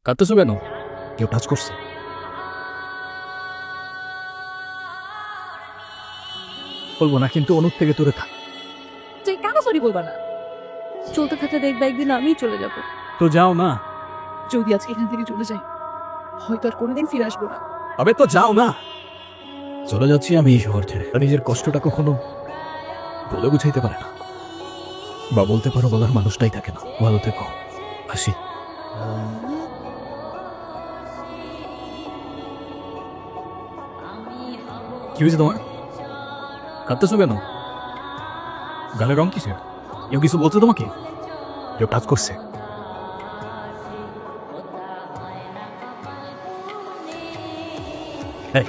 কাঁদতেছো কেন? কেউ টাচ করছে? বলবো না, কিন্তু অনুর থেকে দূরে থাক। তুই কেন সরি বলবা না? চলতে থাকতে দেখবে একদিন আমিই চলে যাব। তো যাও না। যদি আজকে এখান থেকে চলে যাই, হয়তো আর কোনোদিন ফিরে আসবো না। আবে তো যাও না। চলে যাচ্ছি আমি এই শহর ছেড়ে। নিজের কষ্টটা কখনো বলে বুঝাইতে পারে না, বা বলতে পারো বলার মানুষটাই থাকে না। ভালো থেকো, আসি। কি হয়েছে তোমার? কাঁদতেছো কেন? গালের রং কিসের? কেউ কিছু বলছে তোমাকে? কেউ টাচ করছে? এই,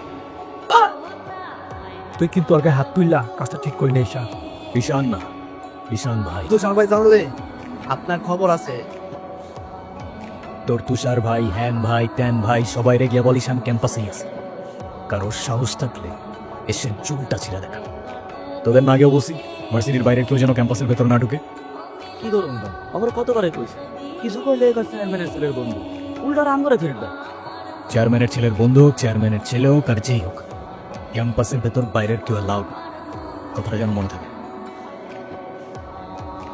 তুই কিন্তু ওর গায়ে হাত তুললা, কাজটা ঠিক করলি না। ঈশান, ঈশান না, ঈশান ভাই। তুষার ভাই জানলে আপনার খবর আছে। তোর তুষার ভাই, হ্যান ভাই, ত্যান ভাই সবাই রে গিয়ে বল ঈশান ক্যাম্পাসেই আছে। কারোর সাহস থাকলে এসে চুলটা ছিঁড়া দেখা। তোদের না আগেও বলছি ভার্সিটির বাইরে কেউ যেন ক্যাম্পাসের ভেতর না ঢুকে। কি করুন আমার কতবারে কইছে কিছু করলে চেয়ারম্যানের ছেলের বন্ধু উল্টা রাম করে ফিরবে। চেয়ারম্যানের ছেলের বন্ধু হোক, চেয়ারম্যানের ছেলে হোক, আর যেই হোক, ক্যাম্পাসের ভেতর বাইরের কেউ অ্যালাউড না। কথাটা যেন মনে থাকে।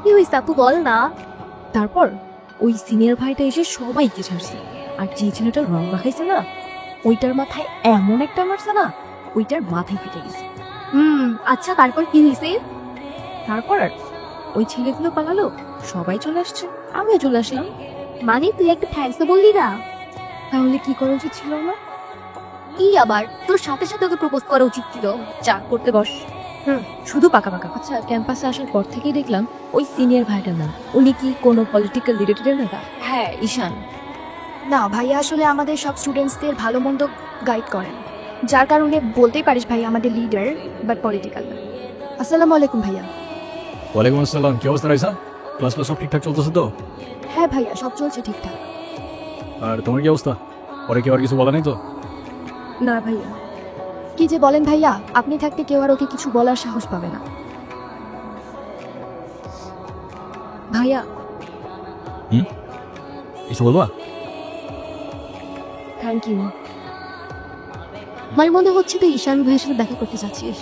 কি হয়েছে আপু বল না। তারপর ওই সিনিয়র ভাইটা এসে সবাইকে ছাড়ছে, আর যে ছেলেটা রং মাখাইছে না, ওইটার মাথায় এমন একটা মারছে না, ওইটার মাথায় ফেটে গেছে। আচ্ছা তারপর কি হয়েছে? তারপর ওই ছেলেগুলো পালালো, সবাই চলে আসছে, আমিও চলে আসলাম। মানে তুই একটা থ্যাঙ্কস বললি না? তাহলে কি করা উচিত ছিল না? কি আবার তোর সাথে সাথে ওকে প্রপোজ করা উচিত ছিল। চা করতে বস। শুধু পাকা পাকা। আচ্ছা, ক্যাম্পাসে আসার পর থেকেই দেখলাম ওই সিনিয়র ভাইটার নাম। উনি কি কোনো পলিটিক্যাল রিলেটেড না? হ্যাঁ, ঈশান। না ভাইয়া, আসলে আমাদের সব স্টুডেন্টসদের ভালো মন্দ গাইড করেন, যার কারণে বলতেই পারিস ভাইয়া আমাদের লিডার, বাট পলিটিক্যাল না। আসসালামু আলাইকুম ভাইয়া। ওয়ালাইকুম আসসালাম। কি অবস্থা রাইসা? ক্লাস সব ঠিকঠাক চলতেছে তো? হ্যাঁ ভাইয়া, সব চলছে ঠিকঠাক। আর তোমার কি অবস্থা? পরে কেউ আর কিছু বলা নেই তো? না ভাইয়া। কি যে বলেন ভাইয়া, আপনি থাকতে কেউ আর ওকে কিছু বলার সাহস পাবে না। ভাইয়া, কিছু বলবা? Thank you. আমার মনে হচ্ছে তুই ঈশান ভাইয়ের সাথে দেখা করতে চাচ্ছিস।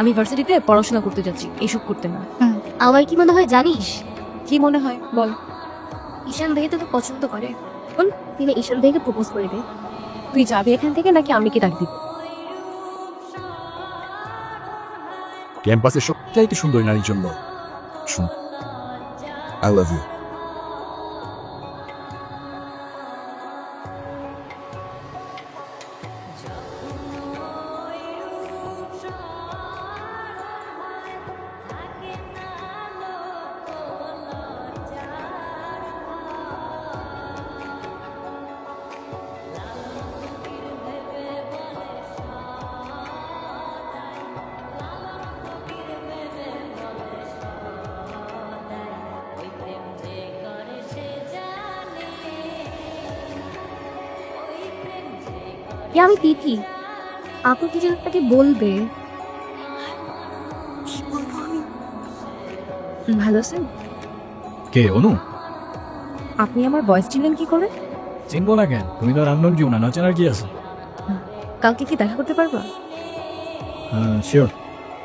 আমি ভার্সিটিতে পড়াশোনা করতে যাচ্ছি, এইসব করতে না। আমার কি মনে হয় জানিস? কি মনে হয় বল। ঈশান ভাইয়া তোকে পছন্দ করে। তিনি ঈশান ভাইকে প্রপোজ করে দে। তুই যাবি এখান থেকে নাকি আমি কি ডাক দিব? ক্যাম্পাসের সবচাইতে সুন্দর নারীর জন্য শুন, আই লাভ ইউ। আমি তিথি। আপু কি যেন তাকে বলবে। ভালো আছেন? কে অনু? আপনি আমার বয়স চিনলেন কি করে? চিনবো না কেন? তুমি তো রান্নার কেউ না, চেনার কি আছে? কালকে কি দেখা করতে পারবা? হ্যাঁ শিওর।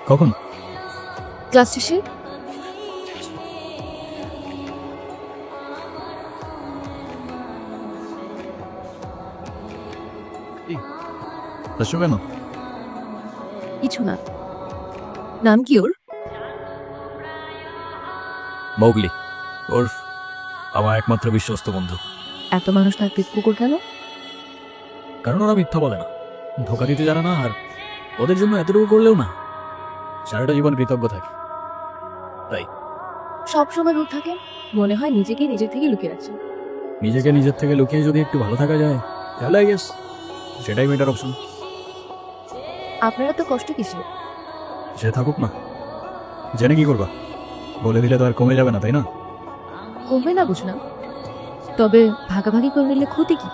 কখন? ক্লাস শেষে। আসছো কেন? কিছু না। নাম কি ওর? মৌগলি, ওরফ আমার একমাত্র বিশ্বস্ত বন্ধু। এত মানুষ থাকতে কুকুর কেন? কারণ ওরা মিথ্যা বলে না, ধোকা দিতে জানে না, আর ওদের জন্য এতটুকু করলেও না সারাটা জীবন কৃতজ্ঞ থাকে। তাই সবসময় রূপ থাকে, মনে হয় নিজেকে নিজের থেকে লুকিয়ে রাখছে। নিজেকে নিজের থেকে লুকিয়ে যদি একটু ভালো থাকা যায় তাহলে আই গেস সেটাই বেটার অপশন। আপনারা তো কষ্ট কিসে? সে থাকুক না, জেনে কি করবা? বলে দিলে তো আর কমে যাবে না, তাই না? কমবে না বুঝলাম, তবে ভাগাভাগি করে নিলে ক্ষতি কি?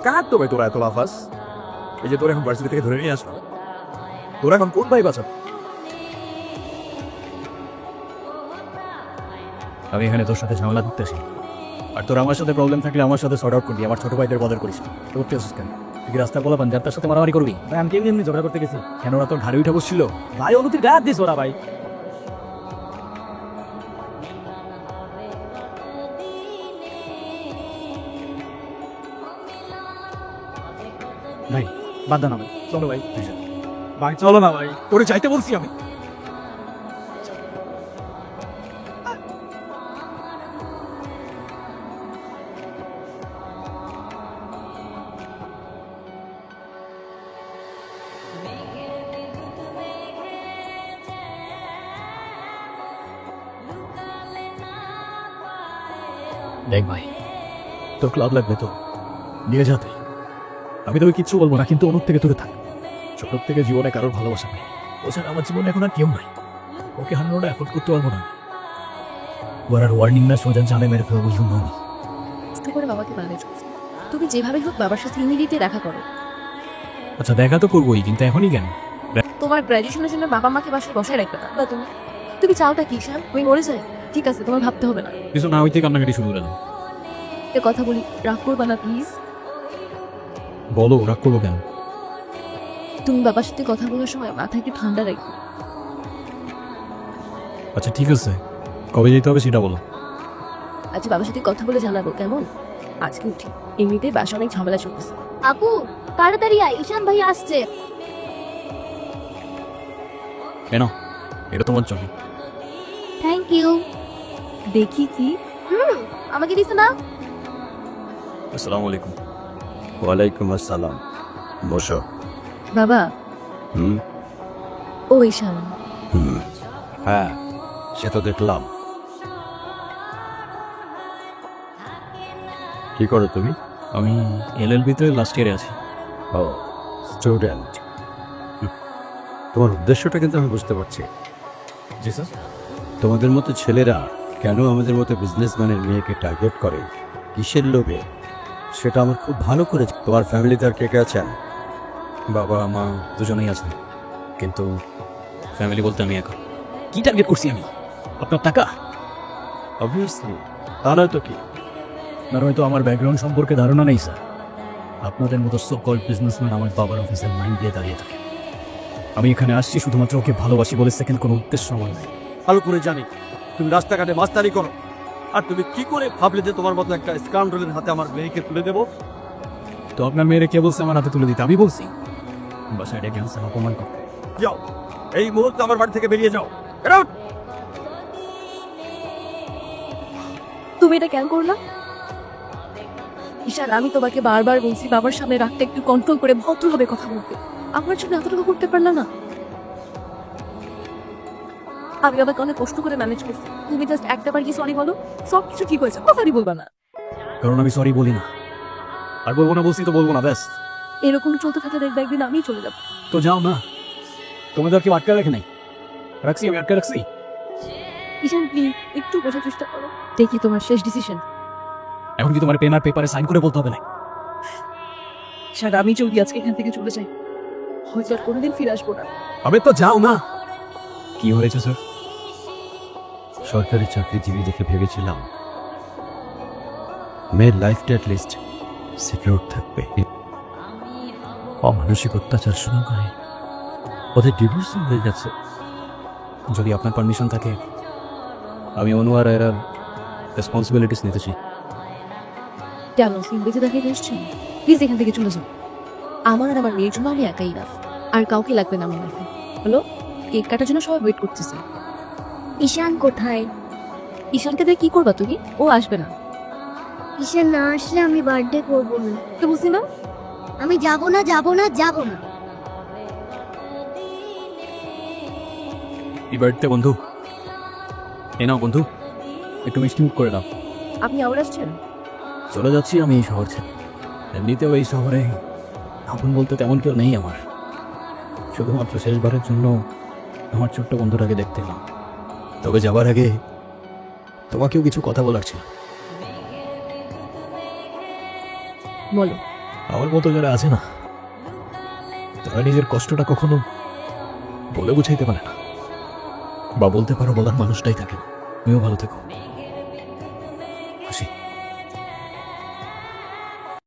কার তো ভাই তোরা এত লাফাস? এই যে তোর এখন ভার্সিটি থেকে ধরে নিয়ে আসলো, তোরা এখন কোন ভাই বাঁচাবে? আমি এখানে তোর সাথে ঝামেলা করতেছি, আর তোর আমার সাথে প্রবলেম থাকলে আমার সাথে সর্ট আউট করবি। আমার ছোট ভাইদের বদল করিস না। করতে আসিস কেন? তুই কি রাস্তা বলা যার তার সাথে মারামারি করবি? ভাই আমি কেমনি এমনি ঝগড়া করতে গেছি? কেন ওরা তোর ঘাড়ে উঠে বসছিল? ভাই অনুতির গায়ে হাত দিস ওরা ভাই। ভাই বাদ দাও না ভাই, চলো ভাই। ভাই চলো না ভাই। তোরে চাইতে বলছি আমি। দেখ ভাই, তোর ক্লাব লাগবে তো নিয়ে যাতে, আমি তোকে কিচ্ছু বলবো না, কিন্তু অনুর থেকে দূরে থাক। ছোট থেকে জীবনে কারোর ভালোবাসা নেই, ও ছাড়া আমার জীবনে এখন আর কেউ নাই। ওকে হারানোটা এফোর্ড করতে পারবো না। ওর আর ওয়ার্নিং না সোজা জানে মেরে ফেলবো। কষ্ট করে বাবাকে ম্যানেজ করছি। তুমি যেভাবে হোক বাবার সাথে ইমিডিয়েটলি দেখা করো। আচ্ছা দেখা তো করবোই, কিন্তু এখনই কেন? তোমার গ্র্যাজুয়েশনের জন্য বাবা মাকে বাসায় বসায় রাখবে না বা তুমি তুমি চাওটা কি শান? তুমি মরে যায়, ঠিক আছে, তোমার ভাবতে হবে না। কিছু না হইতে কান্নাকাটি শুরু করে দাও। এ কথা বলি, রাগ করবা না প্লিজ। বলো, রাগ করবো কেন? তুমি বাবার সাথে কথা বলার সময় মাথা একটু ঠান্ডা রাখো। আচ্ছা ঠিক আছে, কবে যেতে হবে সেটা বলো। আজ বাবার সাথে কথা বলে জানাবো, কেমন? আজকে উঠি, এমনিতেই বাসা অনেক ঝামেলা চলতেছে। আপু তাড়াতাড়ি আয়, ঈশান ভাই আসছে। কেন? এটা তোমার জন্য। Thank you. দেখি কি আমাকে দিস না? আসসালামু আলাইকুম। ওয়ালাইকুম আসসালাম। বসো। বাবা। হুম ও ঈশান, হুম হ্যাঁ, সে তো দেখলাম। কি করো তুমি? আমি এলএলবি-তে লাস্ট ইয়ারে আছি। ও স্টুডেন্ট। তোমার উদ্দেশ্যটা কিন্তু আমি বুঝতে পারছি। জি স্যার। তোমাদের মতো ছেলেরা কেন আমাদের মতো বিজনেসম্যানের মেয়েকে টার্গেট করে, কিসের লোভে, সেটা আমার খুব ভালো করে। তোমার ফ্যামিলিতে আর কে কে আছেন? বাবা মা দুজনেই আছেন, কিন্তু ফ্যামিলি বলতে আমি একা। কি টার্গেট করছি আমি? আপনার টাকা? অবভিয়াসলি। তা নয় তো কি? আপনার হয়তো আমার ব্যাকগ্রাউন্ড সম্পর্কে ধারণা নেই স্যার। আপনাদের মতো সো কল্ড বিজনেসম্যান আমার বাবার অফিসের মাইন্ড দিয়ে দাঁড়িয়ে থাকে। আমি এখানে আসছি শুধুমাত্র ওকে ভালোবাসি বলে, সেকেন্ড কোনো উদ্দেশ্য আমার নেই। ভালো করে জানি তুমি রাস্তাঘাটে মাস্তানি করো, আর তুমি কি করে ভাবলে যে তোমার মতো একটা স্কাউন্ডারের হাতে আমার মেয়েকে তুলে দেবো? তো আপনার মেয়েরে কে বলছে আমার হাতে তুলে দিতে? আমি বলছি। বাসায় ডেকে আনছেন অপমান করতে। যাও, এই মুহূর্তে আমার বাড়ি থেকে বেরিয়ে যাও। Get out! তুমি এটা কেন করলা? ঈশান, আমি তোমাকে বারবার বলছি বাবার সামনে রাগটা একটু কন্ট্রোল করে ভদ্রভাবে কথা বলতে। আমার জন্য এতটুকু করতে পারলা না? আমি বাবাকে অনেক কষ্ট করে ম্যানেজ করছি, তুমি জাস্ট একটাবার কি সরি বলো, সব কিছু ঠিক হয়েছে। কথাই বলবা না। কারণ আমি সরি বলি না, আর বলবো না। বলছি তো বলবো না, ব্যাস। এরকম চলতে থাকলে দেখবে একদিন আমিই চলে যাবো। তো যাও না, তোমাদের আর কেউ আটকে রাখে নাই? রাখছি, আমি আটকে রাখছি। ঈশান প্লিজ একটু বোঝার চেষ্টা করো। দেখি তোমার শেষ ডিসিশন। এখন কি তোমার পেন আর পেপারে সাইন করে বলতে হবে না? ঈশান, আমি চলি আজকে এখান থেকে চলে যাই, হয়তো আর কোনোদিন ফিরে আসবো না। আমি তো যাও না। কি হয়েছে স্যার? সরকারি চাকরিজীবী দেখে ভেবেছিলাম মেয়ের লাইফটা অ্যাটলিস্ট সিকিউর থাকবে। অমানসিক অত্যাচার শুরু করে ওদের ডিভোর্স হয়ে গেছে। যদি আপনার পারমিশন থাকে, আমি অনু আর এর রেসপন্সিবিলিটিস নিতে চাই। কেন সিন বেঁচে দেখাতে এসছেন? প্লিজ এখান থেকে চলে যাও। আমার আর আমার মেয়ের জন্য আমি একাই রাফ, আর কাউকে লাগবে না আমার লাইফে। হলো, কেক কাটার জন্য সবাই ওয়েট করতেছে। ঈশান কোথায়? ঈশানকে দিয়ে কি করবা তুমি? ও আসবে না। ঈশান না আসলে আমি বার্থডে করবো না। তো বুঝছি না, আমি যাবো না, যাবো না, যাবো না। এই বাড়িতে বন্ধু, এ নাও বন্ধু, একটু মিষ্টি মুখ করে দাও। আপনি আবার আসছেন? চলে যাচ্ছি আমি এই শহর ছেড়ে। এমনিতেও এই শহরে আপন বলতে তেমন কেউ নেই আমার। শুধুমাত্র শেষবারের জন্য আমার ছোট্ট বন্ধুটাকে দেখতে এলাম। তবে যাবার আগে তোমাকেও কিছু কথা বলার ছিল। বলো। আমার মতো যারা আছে না, তারা নিজের কষ্টটা কখনো বলে বুঝাইতে পারে না, বা বলতে পারো বলার মানুষটাই থাকে না। তুমিও ভালো থেকো।